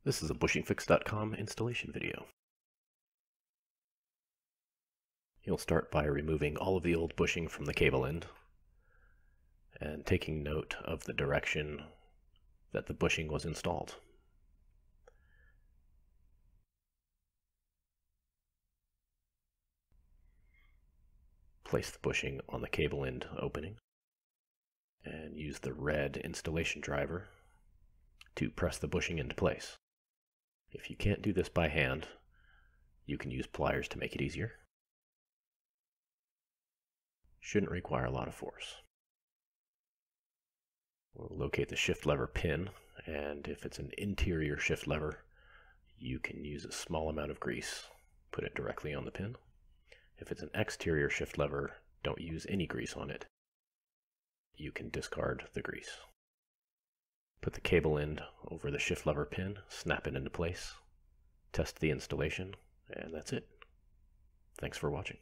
This is a bushingfix.com installation video. You'll start by removing all of the old bushing from the cable end and taking note of the direction that the bushing was installed. Place the bushing on the cable end opening and use the red installation driver to press the bushing into place. If you can't do this by hand, you can use pliers to make it easier. Shouldn't require a lot of force. We'll locate the shift lever pin, and if it's an interior shift lever, you can use a small amount of grease. Put it directly on the pin. If it's an exterior shift lever, don't use any grease on it. You can discard the grease. Put the cable end over the shift lever pin, snap it into place, test the installation, and that's it. Thanks for watching.